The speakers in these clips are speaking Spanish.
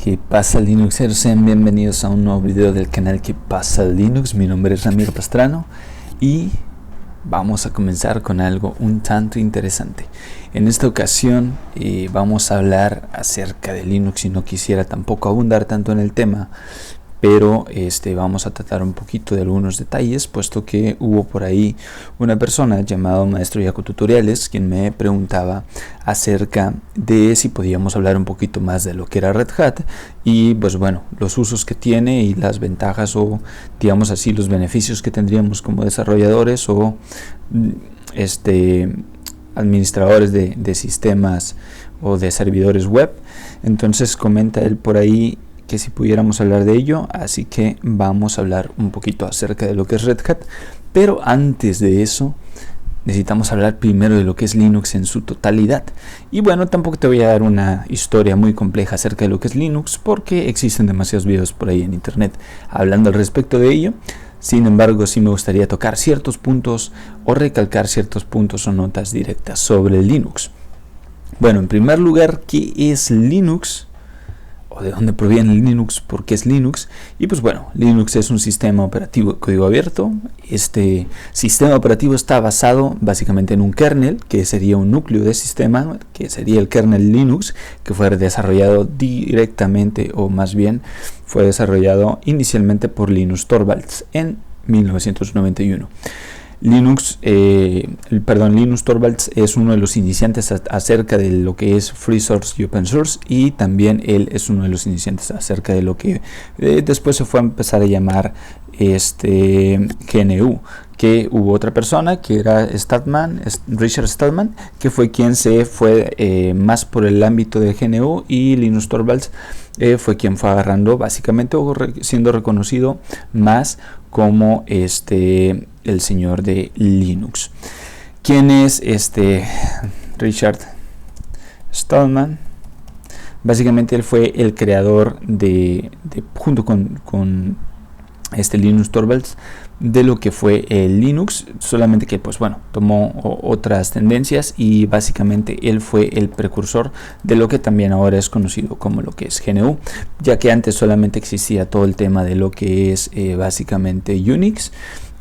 ¿Qué pasa, Linuxeros? Sean bienvenidos a un nuevo video del canal ¿Qué pasa, Linux? Mi nombre es Ramiro Pastrano y vamos a comenzar con algo un tanto interesante. En esta ocasión vamos a hablar acerca de Linux y no quisiera tampoco abundar tanto en el tema, pero vamos a tratar un poquito de algunos detalles, puesto que hubo por ahí una persona llamada Maestro Yaku Tutoriales quien me preguntaba acerca de si podíamos hablar un poquito más de lo que era Red Hat y pues bueno, los usos que tiene y las ventajas o digamos así los beneficios que tendríamos como desarrolladores o administradores de sistemas o de servidores web. Entonces comenta él por ahí que si pudiéramos hablar de ello, así que vamos a hablar un poquito acerca de lo que es Red Hat, pero antes de eso necesitamos hablar primero de lo que es Linux en su totalidad. Y bueno, tampoco te voy a dar una historia muy compleja acerca de lo que es Linux, porque existen demasiados videos por ahí en internet hablando al respecto de ello. Sin embargo, sí me gustaría tocar ciertos puntos o recalcar ciertos puntos o notas directas sobre Linux. Bueno, en primer lugar, ¿qué es Linux? De dónde proviene Linux, por qué es Linux. Y pues bueno, Linux es un sistema operativo de código abierto. Este sistema operativo está basado básicamente en un kernel, que sería un núcleo de sistema, que sería el kernel Linux, que fue desarrollado directamente, o más bien fue desarrollado inicialmente por Linus Torvalds en 1991. Linus Torvalds es uno de los iniciantes acerca de lo que es Free Source y Open Source, y también él es uno de los iniciantes acerca de lo que después se fue a empezar a llamar GNU, que hubo otra persona que era Richard Stallman, que fue quien se fue más por el ámbito de GNU, y Linus Torvalds fue quien fue agarrando básicamente o siendo reconocido más como el señor de Linux. ¿Quién es Richard Stallman? Básicamente él fue el creador junto con Linus Torvalds, de lo que fue el Linux, solamente que pues bueno, tomó otras tendencias y básicamente él fue el precursor de lo que también ahora es conocido como lo que es GNU, ya que antes solamente existía todo el tema de lo que es básicamente Unix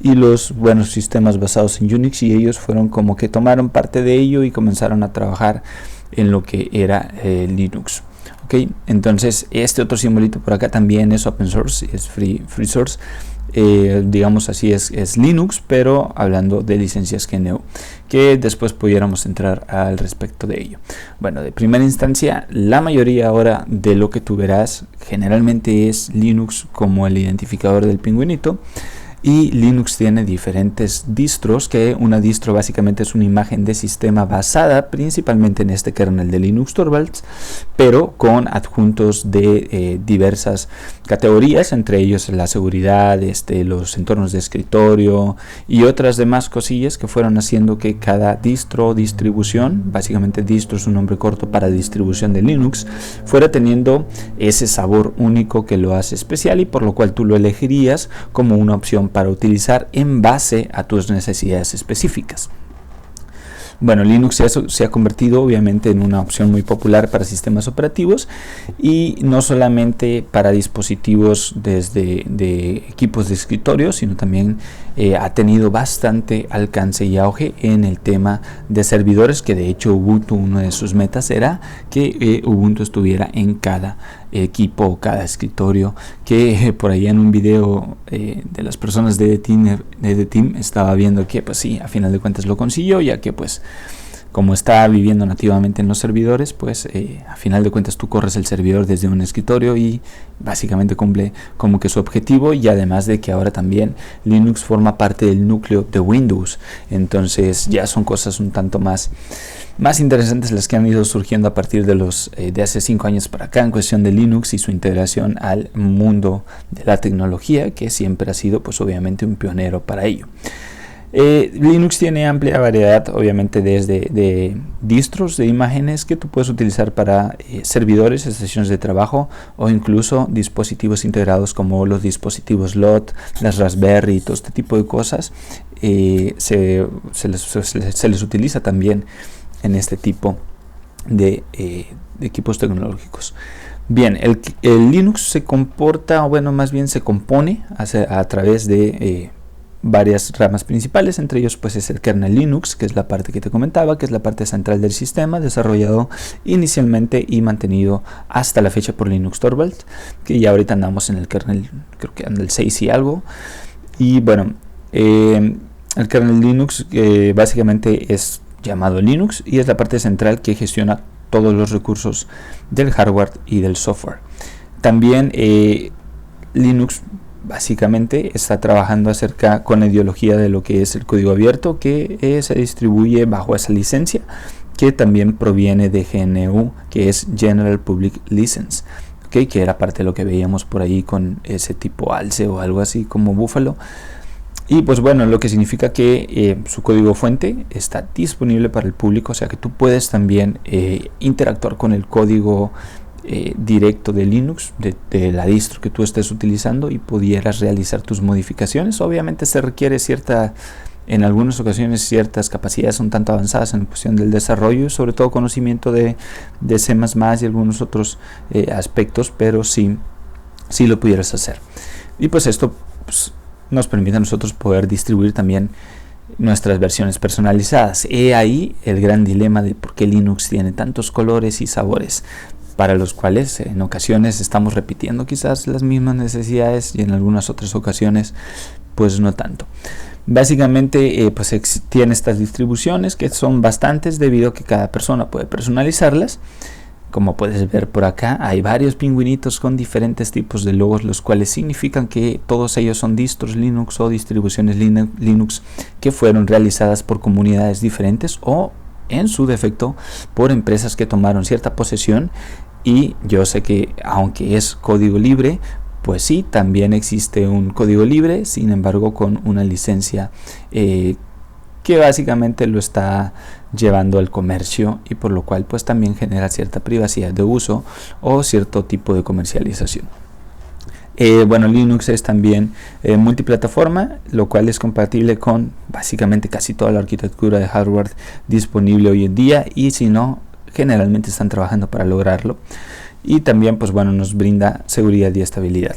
y los buenos sistemas basados en Unix, y ellos fueron como que tomaron parte de ello y comenzaron a trabajar en lo que era Linux. Okay, entonces este otro simbolito por acá también es open source, es free source, digamos así, es Linux, pero hablando de licencias GNU, que después pudiéramos entrar al respecto de ello. Bueno, de primera instancia, la mayoría ahora de lo que tú verás generalmente es Linux como el identificador del pingüinito. Y Linux tiene diferentes distros, que una distro básicamente es una imagen de sistema basada principalmente en este kernel de Linus Torvalds, pero con adjuntos de diversas categorías, entre ellos la seguridad, los entornos de escritorio y otras demás cosillas que fueron haciendo que cada distro o distribución, básicamente distro es un nombre corto para distribución de Linux, fuera teniendo ese sabor único que lo hace especial, y por lo cual tú lo elegirías como una opción para utilizar en base a tus necesidades específicas. Bueno, Linux se ha convertido obviamente en una opción muy popular para sistemas operativos, y no solamente para dispositivos de equipos de escritorio, sino también ha tenido bastante alcance y auge en el tema de servidores, que de hecho Ubuntu, una de sus metas era que Ubuntu estuviera en cada equipo o cada escritorio, que por ahí en un video de las personas de The Team estaba viendo que pues sí, a final de cuentas lo consiguió, ya que pues como está viviendo nativamente en los servidores, pues a final de cuentas tú corres el servidor desde un escritorio y básicamente cumple como que su objetivo, y además de que ahora también Linux forma parte del núcleo de Windows. Entonces ya son cosas un tanto más interesantes las que han ido surgiendo a partir de hace 5 años para acá en cuestión de Linux y su integración al mundo de la tecnología, que siempre ha sido pues obviamente un pionero para ello. Linux tiene amplia variedad, obviamente, desde de distros de imágenes que tú puedes utilizar para servidores, estaciones de trabajo o incluso dispositivos integrados como los dispositivos LOT, las Raspberry y todo este tipo de cosas. Se les utiliza también en este tipo de equipos tecnológicos. Bien, el Linux se comporta, o bueno, más bien se compone a través de varias ramas principales. Entre ellos pues es el kernel Linux, que es la parte que te comentaba, que es la parte central del sistema, desarrollado inicialmente y mantenido hasta la fecha por Linux Torvalds, que ya ahorita andamos en el kernel, creo que anda el 6 y algo. Y bueno, el kernel Linux básicamente es llamado Linux y es la parte central que gestiona todos los recursos del hardware y del software. También Linux básicamente está trabajando acerca con la ideología de lo que es el código abierto, que se distribuye bajo esa licencia, que también proviene de GNU, que es General Public License, ¿okay? Que era parte de lo que veíamos por ahí con ese tipo ALCE o algo así como Buffalo. Y pues bueno, lo que significa que su código fuente está disponible para el público, o sea que tú puedes también interactuar con el código directo de Linux, de la distro que tú estés utilizando, y pudieras realizar tus modificaciones. Obviamente se requiere en algunas ocasiones ciertas capacidades un tanto avanzadas en cuestión del desarrollo, sobre todo conocimiento de C++ y algunos otros aspectos, pero sí lo pudieras hacer. Y pues esto pues, nos permite a nosotros poder distribuir también nuestras versiones personalizadas. He ahí el gran dilema de por qué Linux tiene tantos colores y sabores, para los cuales en ocasiones estamos repitiendo quizás las mismas necesidades y en algunas otras ocasiones pues no tanto. Básicamente pues tiene estas distribuciones, que son bastantes debido a que cada persona puede personalizarlas. Como puedes ver por acá, hay varios pingüinitos con diferentes tipos de logos, los cuales significan que todos ellos son distros Linux o distribuciones Linux que fueron realizadas por comunidades diferentes o, en su defecto, por empresas que tomaron cierta posesión. Y yo sé que, aunque es código libre, pues sí, también existe un código libre, sin embargo con una licencia que básicamente lo está llevando al comercio, y por lo cual pues también genera cierta privacidad de uso o cierto tipo de comercialización. Bueno, Linux es también multiplataforma, lo cual es compatible con básicamente casi toda la arquitectura de hardware disponible hoy en día, y si no, generalmente están trabajando para lograrlo. Y también pues bueno, nos brinda seguridad y estabilidad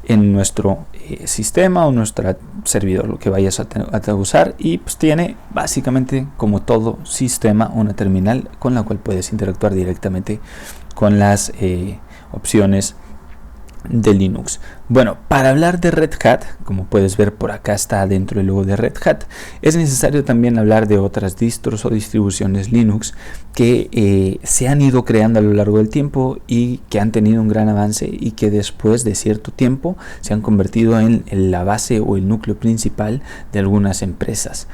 en nuestro sistema o nuestro servidor, lo que vayas a usar. Y pues tiene básicamente, como todo sistema, una terminal con la cual puedes interactuar directamente con las opciones de Linux. Bueno, para hablar de Red Hat, como puedes ver por acá está dentro del logo de Red Hat, es necesario también hablar de otras distros o distribuciones Linux que se han ido creando a lo largo del tiempo y que han tenido un gran avance, y que después de cierto tiempo se han convertido en la base o el núcleo principal de algunas empresas.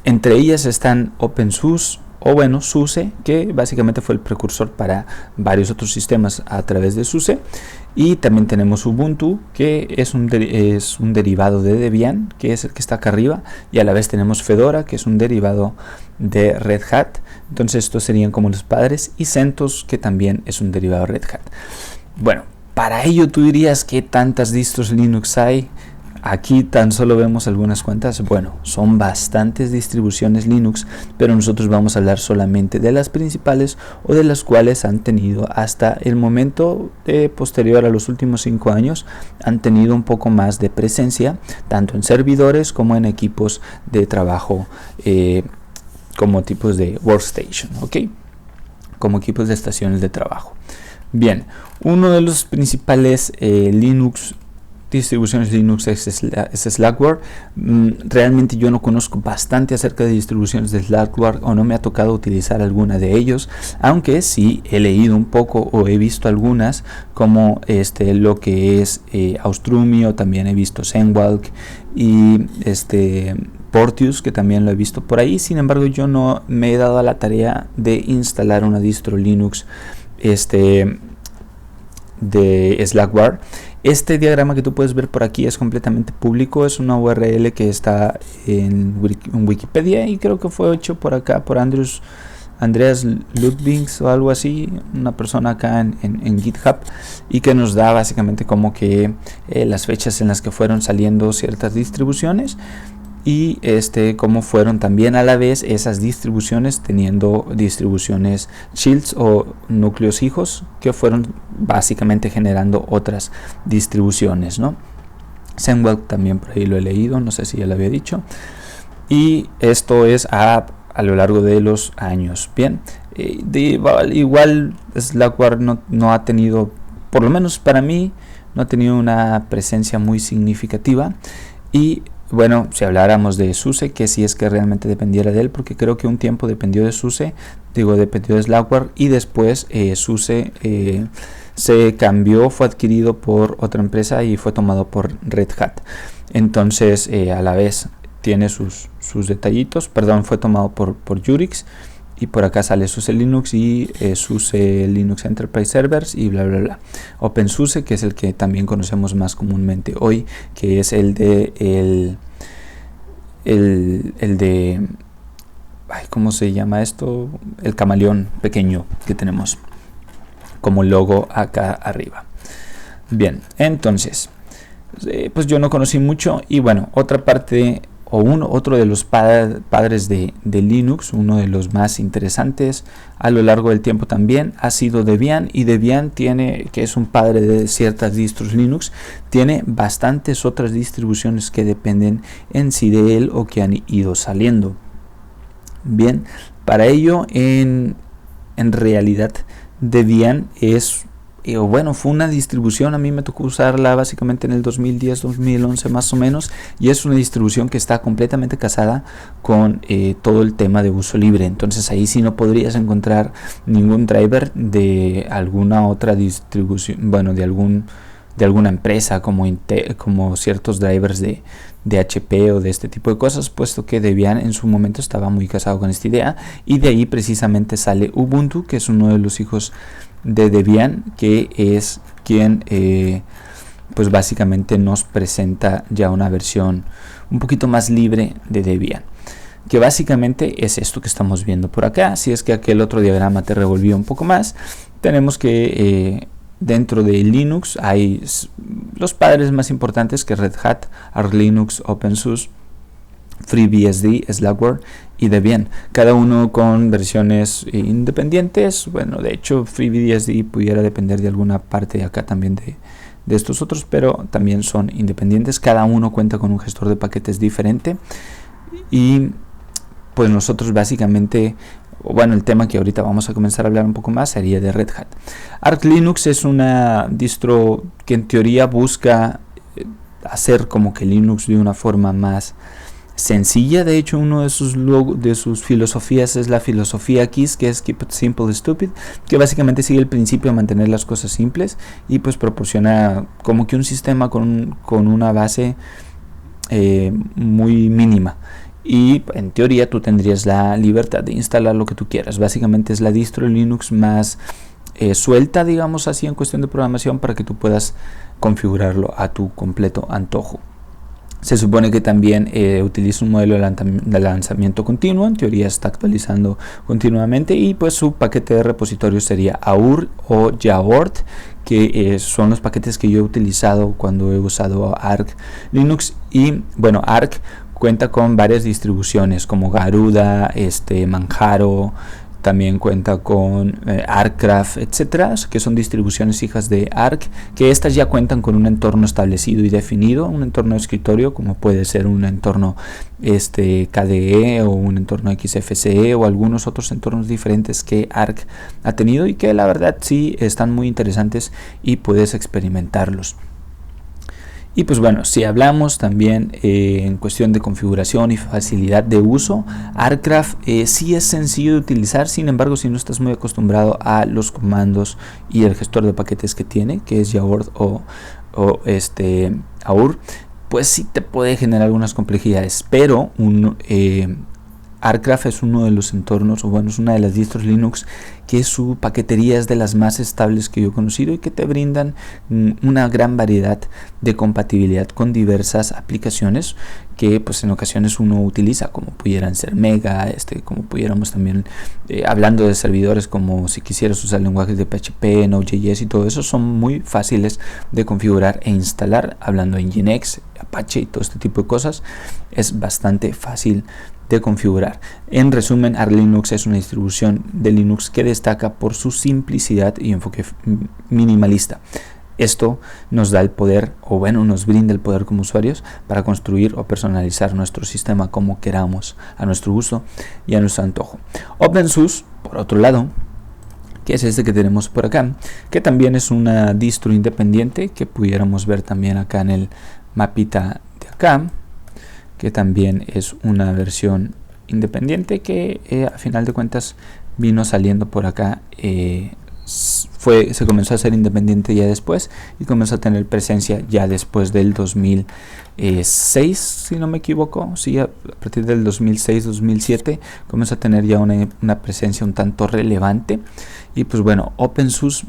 Entre ellas están OpenSUSE, o bueno, SUSE, que básicamente fue el precursor para varios otros sistemas a través de SUSE. Y también tenemos Ubuntu, que es un derivado de Debian, que es el que está acá arriba. Y a la vez tenemos Fedora, que es un derivado de Red Hat. Entonces estos serían como los padres. Y CentOS, que también es un derivado de Red Hat. Bueno, para ello tú dirías que tantas distros Linux hay. Aquí tan solo vemos algunas cuantas. Bueno, son bastantes distribuciones Linux, pero nosotros vamos a hablar solamente de las principales, o de las cuales han tenido hasta el momento posterior a los últimos 5 años, han tenido un poco más de presencia, tanto en servidores como en equipos de trabajo, como tipos de workstation, ¿ok? Como equipos de estaciones de trabajo. Bien, uno de los principales distribuciones Linux es Slackware. Realmente yo no conozco bastante acerca de distribuciones de Slackware, o no me ha tocado utilizar alguna de ellos, aunque sí he leído un poco o he visto algunas, como lo que es Austrumio. También he visto ZenWalk y Porteus, que también lo he visto por ahí. Sin embargo, yo no me he dado a la tarea de instalar una distro Linux de Slackware. Este diagrama que tú puedes ver por aquí es completamente público, es una URL que está en Wikipedia, y creo que fue hecho por acá por Andreas Ludwigs o algo así, una persona acá en GitHub, y que nos da básicamente como que las fechas en las que fueron saliendo ciertas distribuciones. y cómo fueron también a la vez esas distribuciones teniendo distribuciones shields o núcleos hijos que fueron básicamente generando otras distribuciones, ¿no? Zenwalk también por ahí lo he leído, no sé si ya lo había dicho, y esto es a lo largo de los años. Bien, igual Slackware no ha tenido, por lo menos para mí, no ha tenido una presencia muy significativa. Y bueno, si habláramos de SUSE, que si es que realmente dependiera de él, porque creo que un tiempo dependió de SUSE, dependió de Slackware, y después SUSE se cambió, fue adquirido por otra empresa y fue tomado por Red Hat. Entonces a la vez tiene sus detallitos, perdón, fue tomado por Jurix, y por acá sale SUSE Linux y SUSE Linux Enterprise Servers y bla bla bla. OpenSUSE, que es el que también conocemos más comúnmente hoy, que es el de ¿cómo se llama esto? El camaleón pequeño que tenemos como logo acá arriba. Bien, entonces pues yo no conocí mucho, y bueno, otra parte otro de los padres de Linux, uno de los más interesantes a lo largo del tiempo también ha sido Debian, y Debian tiene, que es un padre de ciertas distros Linux, tiene bastantes otras distribuciones que dependen en sí de él o que han ido saliendo. Bien, para ello en realidad Debian es fue una distribución, a mí me tocó usarla básicamente en el 2010, 2011 más o menos, y es una distribución que está completamente casada con todo el tema de uso libre. Entonces ahí sí no podrías encontrar ningún driver de alguna otra distribución, bueno, de alguna empresa como ciertos drivers de HP o de este tipo de cosas, puesto que Debian en su momento estaba muy casado con esta idea, y de ahí precisamente sale Ubuntu, que es uno de los hijos de Debian, que es quien pues básicamente nos presenta ya una versión un poquito más libre de Debian, que básicamente es esto que estamos viendo por acá. Si es que aquel otro diagrama te revolvió un poco más, tenemos que dentro de Linux hay los padres más importantes, que Red Hat, Arch Linux, OpenSUSE, FreeBSD, Slackware y Debian, cada uno con versiones independientes. Bueno, de hecho FreeBSD pudiera depender de alguna parte de acá también de estos otros, pero también son independientes. Cada uno cuenta con un gestor de paquetes diferente, y pues nosotros básicamente, bueno, el tema que ahorita vamos a comenzar a hablar un poco más sería de Red Hat. Arch Linux es una distro que en teoría busca hacer como que Linux de una forma más sencilla. De hecho, uno de sus filosofías es la filosofía KISS, que es Keep It Simple Stupid, que básicamente sigue el principio de mantener las cosas simples, y pues proporciona como que un sistema con una base muy mínima, y en teoría tú tendrías la libertad de instalar lo que tú quieras. Básicamente es la distro Linux más suelta, digamos así, en cuestión de programación, para que tú puedas configurarlo a tu completo antojo. Se supone que también utiliza un modelo de lanzamiento continuo, en teoría está actualizando continuamente, y pues su paquete de repositorio sería AUR o Yaort, que son los paquetes que yo he utilizado cuando he usado Arch Linux. Y bueno, Arch cuenta con varias distribuciones como Garuda, Manjaro, también cuenta con Archcraft, etcétera, que son distribuciones hijas de Arch, que estas ya cuentan con un entorno establecido y definido, un entorno de escritorio, como puede ser un entorno KDE o un entorno XFCE o algunos otros entornos diferentes que Arch ha tenido, y que la verdad sí están muy interesantes y puedes experimentarlos. Y pues bueno, si hablamos también en cuestión de configuración y facilidad de uso, Archcraft sí es sencillo de utilizar. Sin embargo, si no estás muy acostumbrado a los comandos y el gestor de paquetes que tiene, que es Yaort o AUR, pues sí te puede generar algunas complejidades. Pero Arcraft es uno de los entornos, o bueno, es una de las distros Linux que su paquetería es de las más estables que yo he conocido y que te brindan una gran variedad de compatibilidad con diversas aplicaciones que pues en ocasiones uno utiliza, como pudieran ser Mega, como pudiéramos también, hablando de servidores, como si quisieras usar lenguajes de PHP, Node.js y todo eso, son muy fáciles de configurar e instalar. Hablando de Nginx, Apache y todo este tipo de cosas, es bastante fácil de configurar. En resumen, Arch Linux es una distribución de Linux que destaca por su simplicidad y enfoque minimalista. Esto nos da el poder, o bueno, nos brinda el poder como usuarios para construir o personalizar nuestro sistema como queramos, a nuestro gusto y a nuestro antojo. OpenSUSE, por otro lado, que es este que tenemos por acá, que también es una distro independiente, que pudiéramos ver también acá en el mapita de acá, que también es una versión independiente que a final de cuentas vino saliendo por acá, se comenzó a ser independiente ya después y comenzó a tener presencia ya después del 2006, si no me equivoco. Sí, a partir del 2006-2007 comenzó a tener ya una presencia un tanto relevante. Y pues bueno, OpenSUSE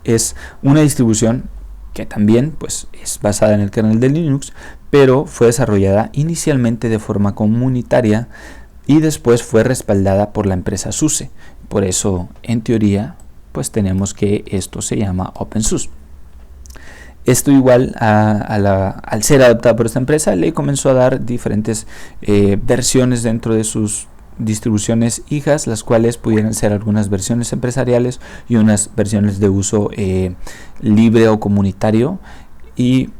es una distribución que también pues es basada en el kernel de Linux, pero fue desarrollada inicialmente de forma comunitaria y después fue respaldada por la empresa SUSE. Por eso, en teoría, pues tenemos que esto se llama OpenSUSE. Esto igual al ser adoptado por esta empresa, le comenzó a dar diferentes versiones dentro de sus distribuciones hijas, las cuales pudieran ser algunas versiones empresariales y unas versiones de uso libre o comunitario. Y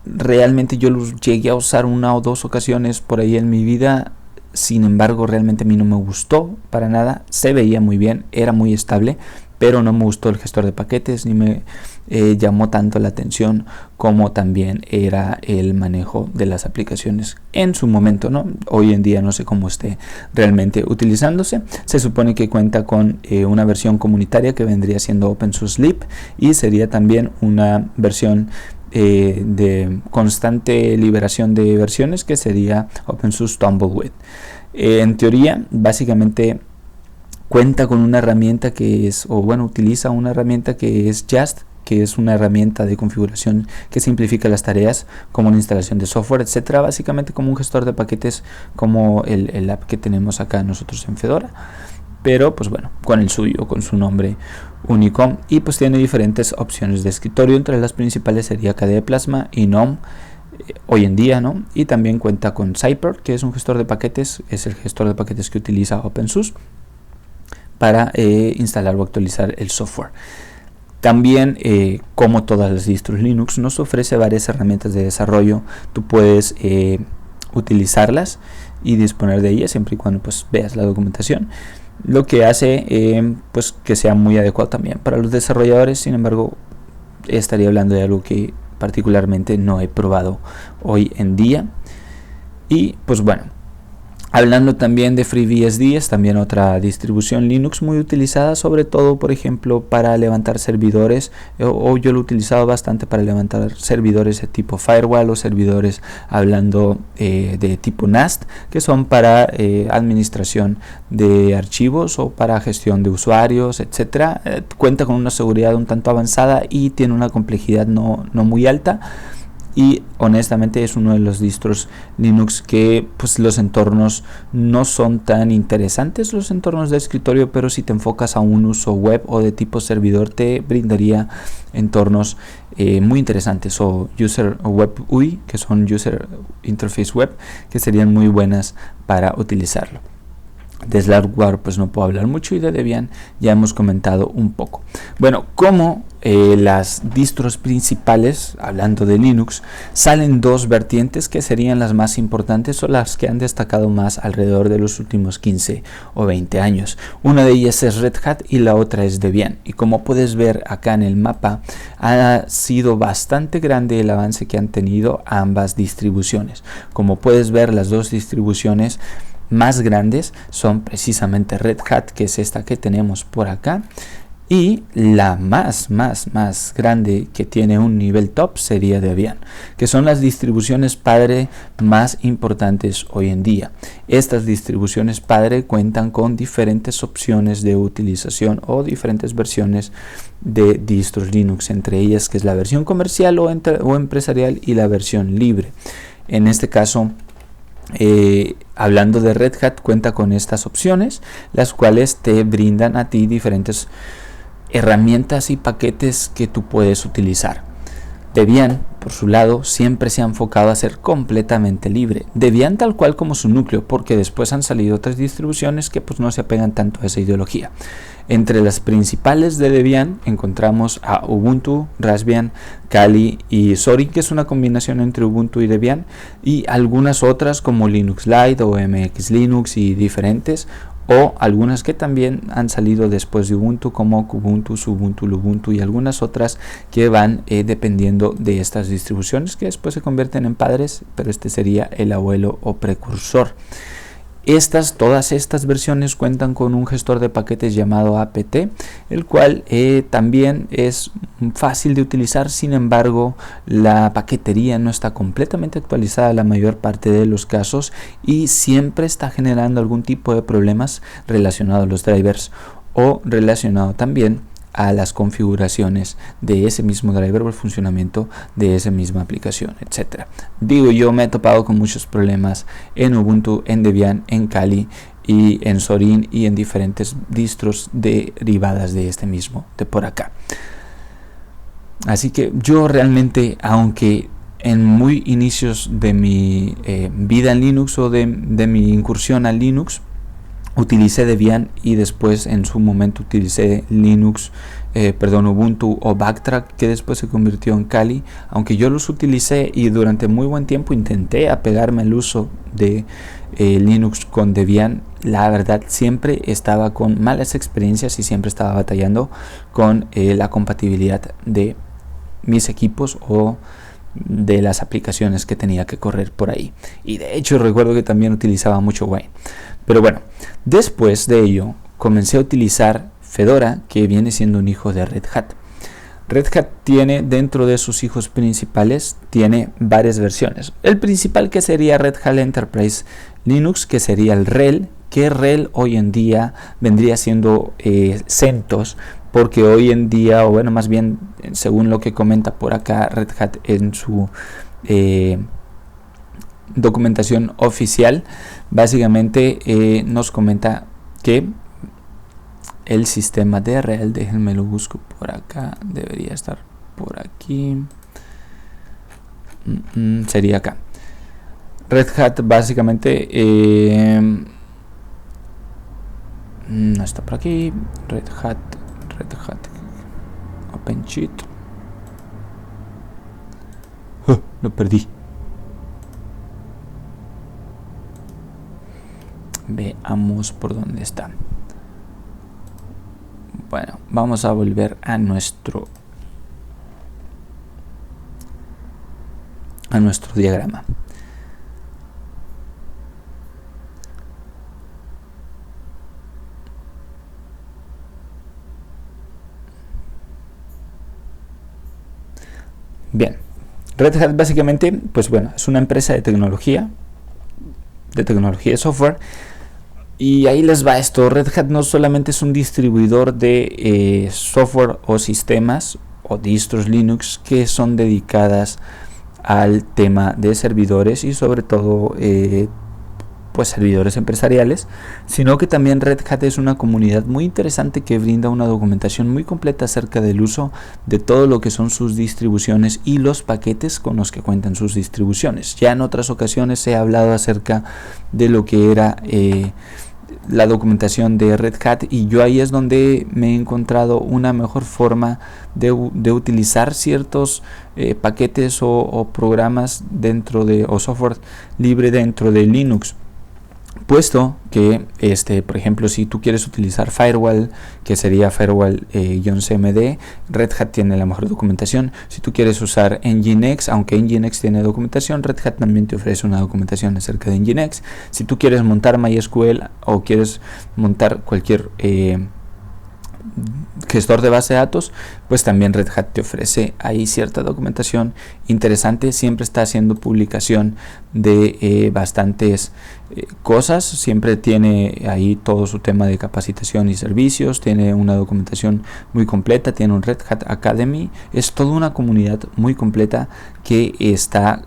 realmente yo los llegué a usar una o dos ocasiones por ahí en mi vida. Sin embargo, realmente a mí no me gustó para nada. Se veía muy bien, era muy estable, pero no me gustó el gestor de paquetes, ni me llamó tanto la atención como también era el manejo de las aplicaciones en su momento, ¿no? Hoy en día no sé cómo esté realmente utilizándose. Se supone que cuenta con una versión comunitaria que vendría siendo OpenSUSE Leap, y sería también una versión de constante liberación de versiones, que sería OpenSUSE Tumbleweed. En teoría, básicamente cuenta con una herramienta que es, o bueno, utiliza una herramienta que es Just, que es una herramienta de configuración que simplifica las tareas, como una instalación de software, etcétera, básicamente como un gestor de paquetes, como el app que tenemos acá nosotros en Fedora, pero pues bueno, con el suyo, con su nombre único. Y pues tiene diferentes opciones de escritorio, entre las principales sería KDE Plasma y GNOME hoy en día, ¿no? Y también cuenta con Zyper, que es un gestor de paquetes, es el gestor de paquetes que utiliza OpenSUSE para instalar o actualizar el software. También, como todas las distros Linux, nos ofrece varias herramientas de desarrollo. Tú puedes utilizarlas y disponer de ellas siempre y cuando pues veas la documentación, lo que hace pues que sea muy adecuado también para los desarrolladores. Sin embargo, estaría hablando de algo que particularmente no he probado hoy en día. Y pues bueno, hablando también de FreeBSD, es también otra distribución Linux muy utilizada, sobre todo, por ejemplo, para levantar servidores, o yo lo he utilizado bastante para levantar servidores de tipo firewall o servidores hablando de tipo NAST, que son para administración de archivos o para gestión de usuarios, etcétera. Cuenta con una seguridad un tanto avanzada y tiene una complejidad no muy alta. Y honestamente es uno de los distros Linux que pues los entornos no son tan interesantes, los entornos de escritorio, pero si te enfocas a un uso web o de tipo servidor, te brindaría entornos muy interesantes, o User Web UI, que son User Interface Web, que serían muy buenas para utilizarlo. De Slackware pues no puedo hablar mucho, y de Debian ya hemos comentado un poco. Bueno, como las distros principales, hablando de Linux, salen dos vertientes que serían las más importantes o las que han destacado más alrededor de los últimos 15 o 20 años. Una de ellas es Red Hat y la otra es Debian, y como puedes ver acá en el mapa, ha sido bastante grande el avance que han tenido ambas distribuciones. Como puedes ver, las dos distribuciones más grandes son precisamente Red Hat, que es esta que tenemos por acá, Y la más grande que tiene un nivel top sería Debian, que son las distribuciones padre más importantes hoy en día. Estas distribuciones padre cuentan con diferentes opciones de utilización o diferentes versiones de distros Linux, entre ellas que es la versión comercial o empresarial y la versión libre. En este caso, hablando de Red Hat, cuenta con estas opciones, las cuales te brindan a ti diferentes herramientas y paquetes que tú puedes utilizar. Debian, por su lado, siempre se ha enfocado a ser completamente libre. Debian tal cual como su núcleo, porque después han salido otras distribuciones que pues no se apegan tanto a esa ideología. Entre las principales de Debian encontramos a Ubuntu, Raspbian, Kali y Zorin, que es una combinación entre Ubuntu y Debian, y algunas otras como Linux Lite o MX Linux y diferentes, o algunas que también han salido después de Ubuntu como Kubuntu, Ubuntu, Lubuntu y algunas otras que van dependiendo de estas distribuciones que después se convierten en padres, pero este sería el abuelo o precursor. Todas estas versiones cuentan con un gestor de paquetes llamado apt, el cual también es fácil de utilizar. Sin embargo, la paquetería no está completamente actualizada la mayor parte de los casos y siempre está generando algún tipo de problemas relacionados a los drivers o relacionado también a las configuraciones de ese mismo driver o el funcionamiento de esa misma aplicación, etcétera. Digo, yo me he topado con muchos problemas en Ubuntu, en Debian, en Kali y en Zorin y en diferentes distros derivadas de este mismo, de por acá. Así que yo realmente, aunque en muy inicios de mi vida en Linux o de mi incursión a Linux, utilicé Debian y después en su momento utilicé Ubuntu o Backtrack, que después se convirtió en Kali. Aunque yo los utilicé y durante muy buen tiempo intenté apegarme al uso de Linux con Debian, la verdad siempre estaba con malas experiencias y siempre estaba batallando con la compatibilidad de mis equipos o de las aplicaciones que tenía que correr por ahí. Y de hecho recuerdo que también utilizaba mucho Wine. Pero bueno, después de ello comencé a utilizar Fedora, que viene siendo un hijo de Red Hat. Red Hat tiene dentro de sus hijos principales, tiene varias versiones. El principal que sería Red Hat Enterprise Linux, que sería el RHEL, que RHEL hoy en día vendría siendo CentOS, porque hoy en día, o bueno, más bien según lo que comenta por acá Red Hat en su documentación oficial, básicamente nos comenta que el sistema de RHEL, déjenme lo busco por acá, debería estar por aquí, sería acá. Red Hat básicamente no está por aquí. Red Hat OpenShift, lo perdí. Veamos por dónde está. Bueno, vamos a volver a nuestro diagrama. Bien, Red Hat básicamente, pues bueno, es una empresa de tecnología de software. Y ahí les va esto. Red Hat no solamente es un distribuidor de software o sistemas o distros Linux que son dedicadas al tema de servidores y sobre todo pues servidores empresariales, sino que también Red Hat es una comunidad muy interesante que brinda una documentación muy completa acerca del uso de todo lo que son sus distribuciones y los paquetes con los que cuentan sus distribuciones. Ya en otras ocasiones he hablado acerca de lo que era la documentación de Red Hat, y yo ahí es donde me he encontrado una mejor forma de utilizar ciertos paquetes o programas dentro de, o software libre dentro de Linux. Puesto que, por ejemplo, si tú quieres utilizar Firewall, que sería Firewall-CMD, Red Hat tiene la mejor documentación. Si tú quieres usar Nginx, aunque Nginx tiene documentación, Red Hat también te ofrece una documentación acerca de Nginx. Si tú quieres montar MySQL o quieres montar cualquier gestor de base de datos, pues también Red Hat te ofrece ahí cierta documentación interesante. Siempre está haciendo publicación de bastantes cosas, siempre tiene ahí todo su tema de capacitación y servicios, tiene una documentación muy completa, tiene un Red Hat Academy, es toda una comunidad muy completa que está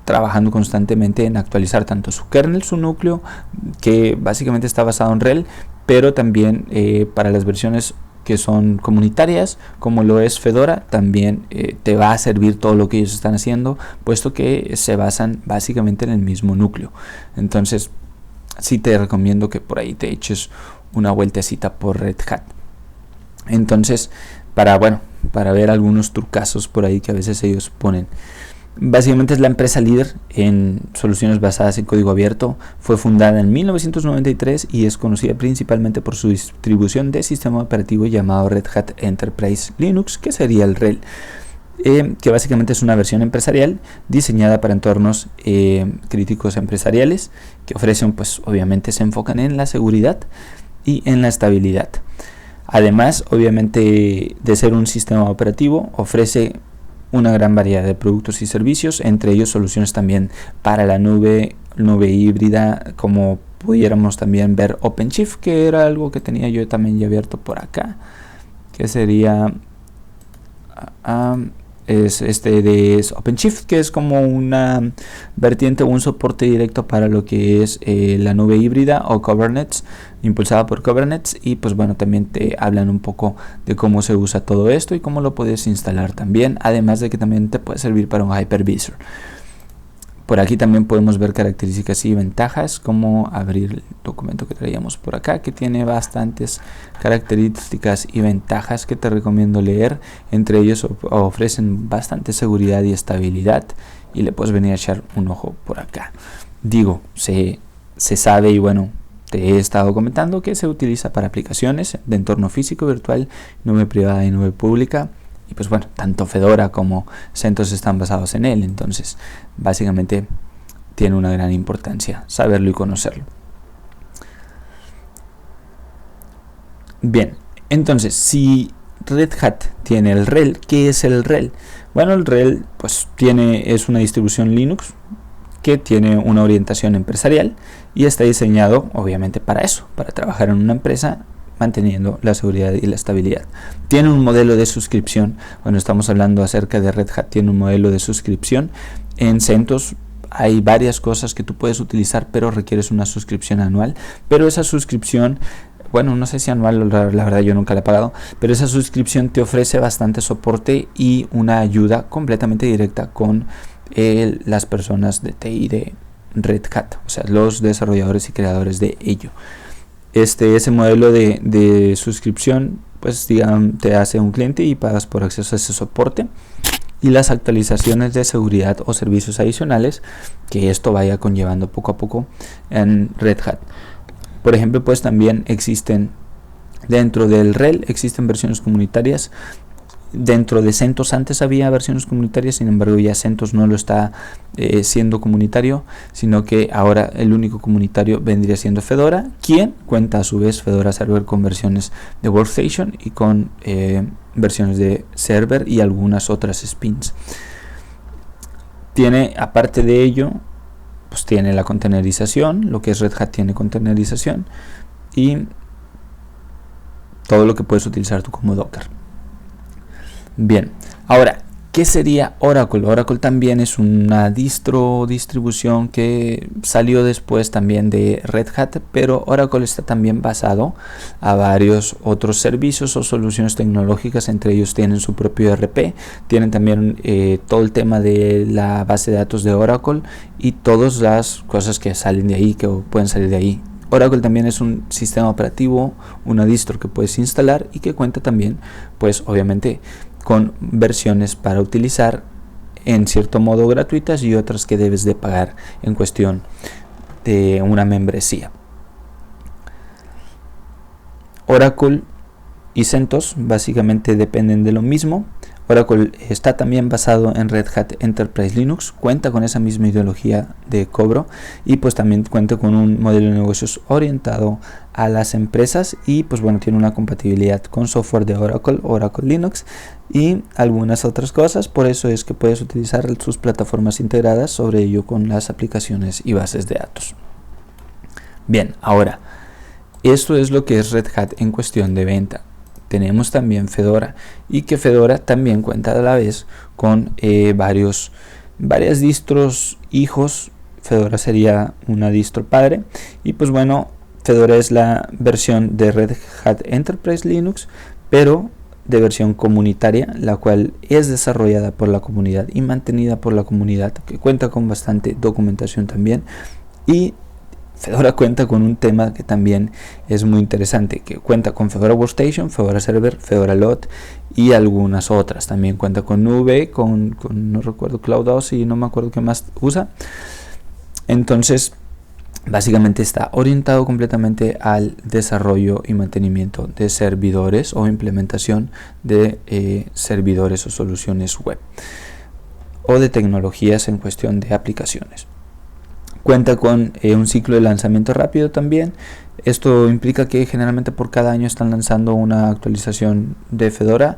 trabajando constantemente en actualizar tanto su kernel, su núcleo, que básicamente está basado en RHEL, pero también para las versiones que son comunitarias, como lo es Fedora, también te va a servir todo lo que ellos están haciendo, puesto que se basan básicamente en el mismo núcleo. Entonces, sí te recomiendo que por ahí te eches una vueltecita por Red Hat. Entonces, para ver algunos trucazos por ahí que a veces ellos ponen. Básicamente es la empresa líder en soluciones basadas en código abierto. Fue fundada en 1993 y es conocida principalmente por su distribución de sistema operativo llamado Red Hat Enterprise Linux, que sería el RHEL, que básicamente es una versión empresarial diseñada para entornos críticos empresariales, que ofrecen, pues obviamente se enfocan en la seguridad y en la estabilidad. Además, obviamente, de ser un sistema operativo, ofrece una gran variedad de productos y servicios, entre ellos soluciones también para la nube híbrida, como pudiéramos también ver OpenShift, que era algo que tenía yo también ya abierto por acá, que sería es OpenShift, que es como una vertiente o un soporte directo para lo que es la nube híbrida o Kubernetes, impulsada por Kubernetes. Y pues bueno, también te hablan un poco de cómo se usa todo esto y cómo lo puedes instalar también, además de que también te puede servir para un hypervisor. Por aquí también podemos ver características y ventajas, como abrir el documento que traíamos por acá, que tiene bastantes características y ventajas que te recomiendo leer. Entre ellos ofrecen bastante seguridad y estabilidad, y le puedes venir a echar un ojo por acá. Digo, se sabe, y bueno, te he estado comentando que se utiliza para aplicaciones de entorno físico, virtual, nube privada y nube pública. Y pues bueno, tanto Fedora como CentOS están basados en él. Entonces, básicamente tiene una gran importancia saberlo y conocerlo. Bien, entonces, si Red Hat tiene el RHEL, ¿qué es el RHEL? Bueno, el RHEL pues es una distribución Linux que tiene una orientación empresarial y está diseñado obviamente para eso, para trabajar en una empresa manteniendo la seguridad y la estabilidad. Tiene un modelo de suscripción. Bueno, estamos hablando acerca de Red Hat, tiene un modelo de suscripción. En CentOS hay varias cosas que tú puedes utilizar, pero requieres una suscripción anual. Pero esa suscripción, bueno, no sé si anual, la verdad yo nunca la he pagado, pero esa suscripción te ofrece bastante soporte y una ayuda completamente directa con las personas de TI de Red Hat, o sea, los desarrolladores y creadores de ello. Ese modelo de suscripción, pues digamos, te hace un cliente y pagas por acceso a ese soporte y las actualizaciones de seguridad o servicios adicionales que esto vaya conllevando poco a poco en Red Hat. Por ejemplo, pues también existen dentro del RHEL, existen versiones comunitarias. Dentro de CentOS antes había versiones comunitarias, sin embargo ya CentOS no lo está siendo comunitario, sino que ahora el único comunitario vendría siendo Fedora, quien cuenta a su vez Fedora Server con versiones de Workstation y con versiones de Server y algunas otras spins. Tiene, aparte de ello, pues tiene la containerización, lo que es Red Hat tiene containerización y todo lo que puedes utilizar tú como Docker. Bien, ahora, ¿qué sería Oracle? Oracle también es una distribución que salió después también de Red Hat, pero Oracle está también basado a varios otros servicios o soluciones tecnológicas. Entre ellos tienen su propio ERP, tienen también todo el tema de la base de datos de Oracle y todas las cosas que salen de ahí, que pueden salir de ahí. Oracle también es un sistema operativo, una distro que puedes instalar y que cuenta también, pues obviamente, con versiones para utilizar en cierto modo gratuitas y otras que debes de pagar en cuestión de una membresía. Oracle y CentOS básicamente dependen de lo mismo. Oracle está también basado en Red Hat Enterprise Linux, cuenta con esa misma ideología de cobro y pues también cuenta con un modelo de negocios orientado a las empresas y pues bueno, tiene una compatibilidad con software de Oracle, Oracle Linux y algunas otras cosas. Por eso es que puedes utilizar sus plataformas integradas, sobre ello con las aplicaciones y bases de datos. Bien, ahora esto es lo que es Red Hat en cuestión de venta. Tenemos también Fedora, y que Fedora también cuenta a la vez con varias distros hijos. Fedora sería una distro padre, y pues bueno, Fedora es la versión de Red Hat Enterprise Linux, pero de versión comunitaria, la cual es desarrollada por la comunidad y mantenida por la comunidad, que cuenta con bastante documentación también. Y Fedora cuenta con un tema que también es muy interesante, que cuenta con Fedora Workstation, Fedora Server, Fedora Lot y algunas otras. También cuenta con nube, con no recuerdo, CloudOS y no me acuerdo qué más usa. Entonces, básicamente está orientado completamente al desarrollo y mantenimiento de servidores o implementación de servidores o soluciones web o de tecnologías en cuestión de aplicaciones. Cuenta con un ciclo de lanzamiento rápido también. Esto implica que generalmente por cada año están lanzando una actualización de Fedora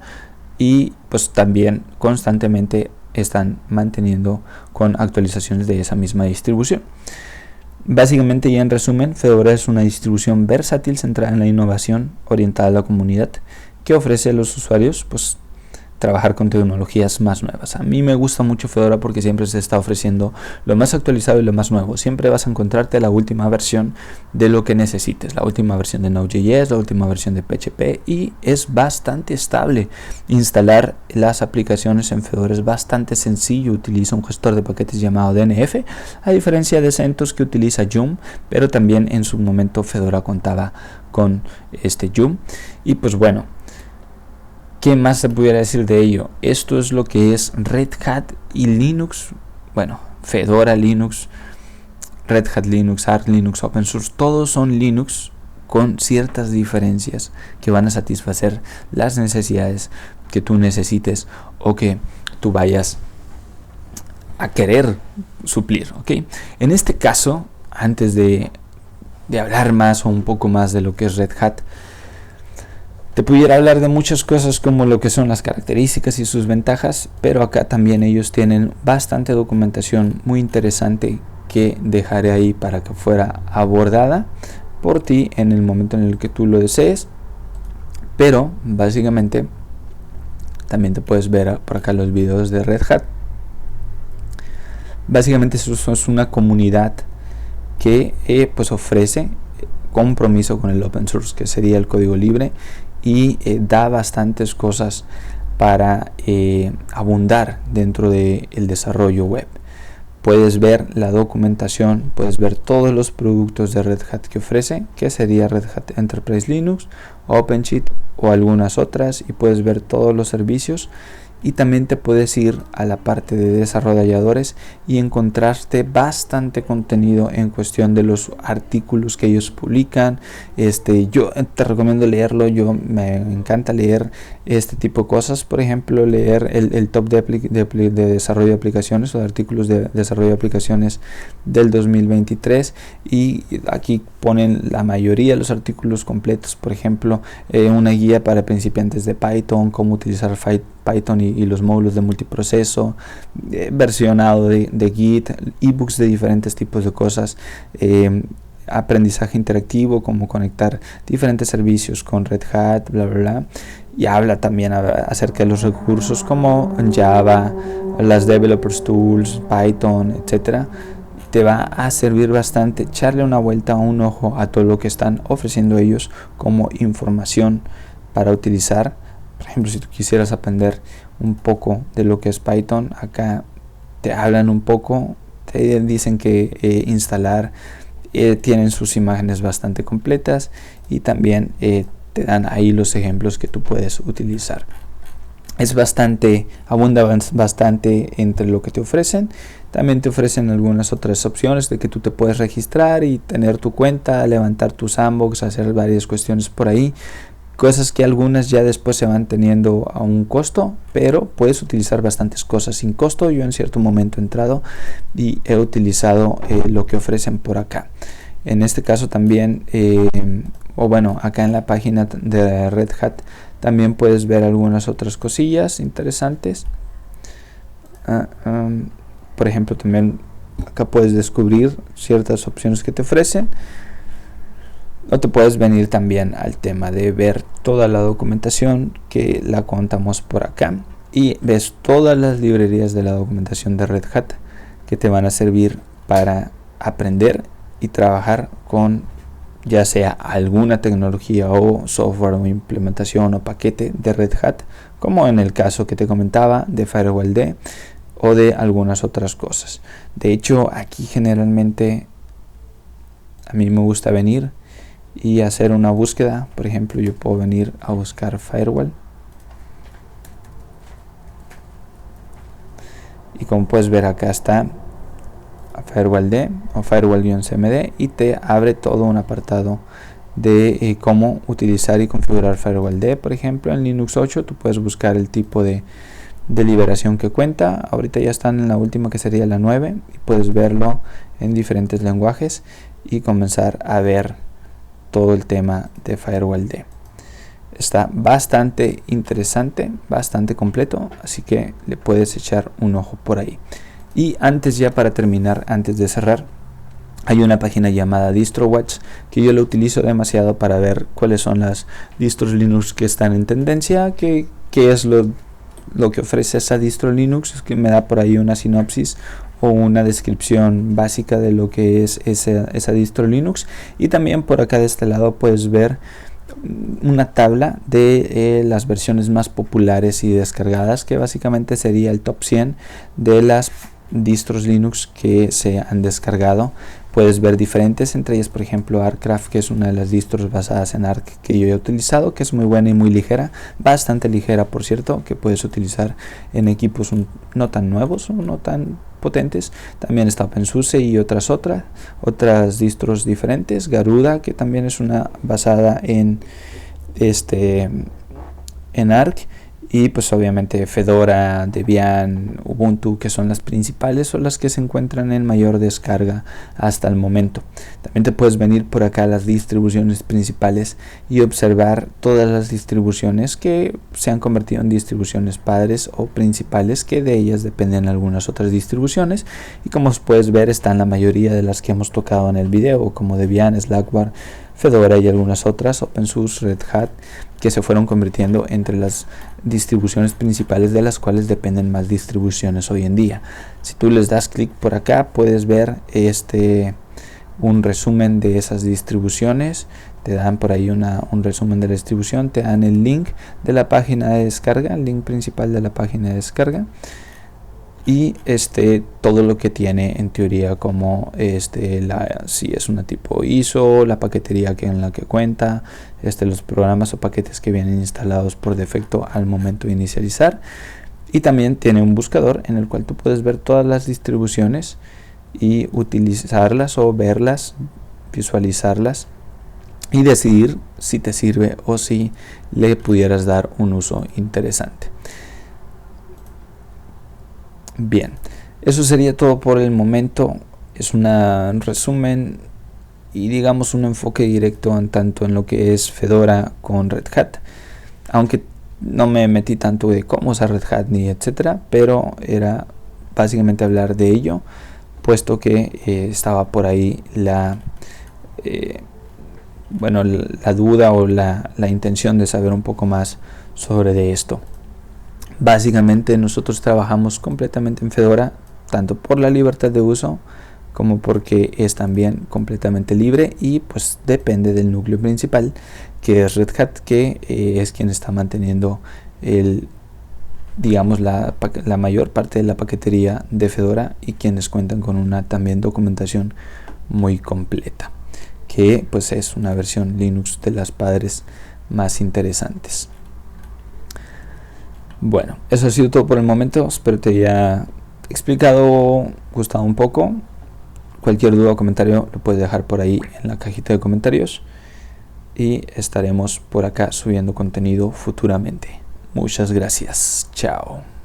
y pues también constantemente están manteniendo con actualizaciones de esa misma distribución. Básicamente, y en resumen, Fedora es una distribución versátil centrada en la innovación, orientada a la comunidad, que ofrece a los usuarios pues trabajar con tecnologías más nuevas. A mí me gusta mucho Fedora porque siempre se está ofreciendo lo más actualizado y lo más nuevo. Siempre vas a encontrarte la última versión de lo que necesites, la última versión de Node.js, la última versión de PHP, y es bastante estable. Instalar las aplicaciones en Fedora es bastante sencillo. Utiliza un gestor de paquetes llamado DNF, a diferencia de CentOS que utiliza Joom, pero también en su momento Fedora contaba con este Joom. Y pues bueno, ¿qué más se pudiera decir de ello? Esto es lo que es Red Hat y Linux. Bueno, Fedora Linux, Red Hat Linux, Arch Linux, OpenSource, todos son Linux con ciertas diferencias que van a satisfacer las necesidades que tú necesites o que tú vayas a querer suplir, ¿ok? En este caso, antes de hablar más o un poco más de lo que es Red Hat, te pudiera hablar de muchas cosas como lo que son las características y sus ventajas, pero acá también ellos tienen bastante documentación muy interesante que dejaré ahí para que fuera abordada por ti en el momento en el que tú lo desees. Pero básicamente también te puedes ver por acá los videos de Red Hat. Básicamente eso es una comunidad que pues ofrece compromiso con el open source, que sería el código libre, y da bastantes cosas para abundar dentro del desarrollo web. Puedes ver la documentación, puedes ver todos los productos de Red Hat que ofrece, que sería Red Hat Enterprise Linux, OpenShift o algunas otras, y puedes ver todos los servicios. Y también te puedes ir a la parte de desarrolladores y encontrarte bastante contenido en cuestión de los artículos que ellos publican. Yo te recomiendo leerlo. Yo me encanta leer este tipo de cosas. Por ejemplo, leer el top de desarrollo de aplicaciones o de artículos de desarrollo de aplicaciones del 2023, y aquí ponen la mayoría de los artículos completos. Por ejemplo, una guía para principiantes de Python, cómo utilizar Python y los módulos de multiproceso, versionado de Git, ebooks de diferentes tipos de cosas, aprendizaje interactivo, cómo conectar diferentes servicios con Red Hat, bla bla bla. Y habla también acerca de los recursos como Java, las Developers Tools, Python, etcétera. Te va a servir bastante echarle una vuelta, un ojo a todo lo que están ofreciendo ellos como información para utilizar. Por ejemplo, si tú quisieras aprender un poco de lo que es Python, acá te hablan un poco, te dicen que instalar, tienen sus imágenes bastante completas, y también te dan ahí los ejemplos que tú puedes utilizar. Es abunda bastante entre lo que te ofrecen. También te ofrecen algunas otras opciones de que tú te puedes registrar y tener tu cuenta, levantar tu sandbox, hacer varias cuestiones por ahí. cosas que algunas ya después se van teniendo a un costo, pero puedes utilizar bastantes cosas sin costo. Yo en cierto momento he entrado y he utilizado lo que ofrecen por acá. En este caso también, o bueno, acá en la página de Red Hat también puedes ver algunas otras cosillas interesantes. Por ejemplo, también acá puedes descubrir ciertas opciones que te ofrecen. O te puedes venir también al tema de ver toda la documentación que la contamos por acá. Y ves todas las librerías de la documentación de Red Hat que te van a servir para aprender y trabajar con ya sea alguna tecnología o software o implementación o paquete de Red Hat, como en el caso que te comentaba de FirewallD o de algunas otras cosas. De hecho, aquí generalmente a mí me gusta venir y hacer una búsqueda. Por ejemplo, yo puedo venir a buscar firewall y como puedes ver acá está FirewallD o firewall-cmd y te abre todo un apartado de cómo utilizar y configurar FirewallD. Por ejemplo, en Linux 8 tú puedes buscar el tipo de liberación que cuenta. Ahorita ya están en la última, que sería la 9, y puedes verlo en diferentes lenguajes y comenzar a ver todo el tema de FirewallD. Está bastante interesante, bastante completo, así que le puedes echar un ojo por ahí. Y antes, ya para terminar, antes de cerrar, hay una página llamada DistroWatch que yo la utilizo demasiado para ver cuáles son las distros Linux que están en tendencia, qué es lo que ofrece esa distro Linux, es que me da por ahí una sinopsis o una descripción básica de lo que es esa distro Linux. Y también por acá de este lado puedes ver una tabla de las versiones más populares y descargadas, que básicamente sería el top 100 de las distros Linux que se han descargado. Puedes ver diferentes, entre ellas por ejemplo Artcraft, que es una de las distros basadas en Arc que yo he utilizado, que es muy buena y muy ligera, bastante ligera por cierto, que puedes utilizar en equipos no tan nuevos o no tan potentes. También está OpenSUSE y otras distros diferentes. Garuda, que también es una basada en Arc. Y pues obviamente Fedora, Debian, Ubuntu, que son las principales o las que se encuentran en mayor descarga hasta el momento. También te puedes venir por acá a las distribuciones principales y observar todas las distribuciones que se han convertido en distribuciones padres o principales, que de ellas dependen algunas otras distribuciones. Y como puedes ver, están la mayoría de las que hemos tocado en el video, como Debian, Slackware, Fedora y algunas otras, OpenSUSE, Red Hat, que se fueron convirtiendo entre las distribuciones principales, de las cuales dependen más distribuciones hoy en día. Si tú les das clic por acá, puedes ver un resumen de esas distribuciones. Te dan por ahí un resumen de la distribución, te dan el link de la página de descarga, el link principal de la página de descarga, y todo lo que tiene en teoría, como si es una tipo ISO, la paquetería en la que cuenta, los programas o paquetes que vienen instalados por defecto al momento de inicializar. Y también tiene un buscador en el cual tú puedes ver todas las distribuciones y utilizarlas o verlas, visualizarlas y decidir si te sirve o si le pudieras dar un uso interesante. Bien, eso sería todo por el momento. Es un resumen y digamos un enfoque directo tanto en lo que es Fedora con Red Hat, aunque no me metí tanto de cómo usar Red Hat ni etcétera, pero era básicamente hablar de ello, puesto que estaba por ahí la duda o la intención de saber un poco más sobre esto. Básicamente nosotros trabajamos completamente en Fedora, tanto por la libertad de uso como porque es también completamente libre, y pues depende del núcleo principal, que es Red Hat, que es quien está manteniendo la mayor parte de la paquetería de Fedora, y quienes cuentan con una también documentación muy completa, que pues es una versión Linux de las padres más interesantes. Bueno, eso ha sido todo por el momento. Espero te haya gustado un poco. Cualquier duda o comentario lo puedes dejar por ahí en la cajita de comentarios. y estaremos por acá subiendo contenido futuramente. Muchas gracias. Chao.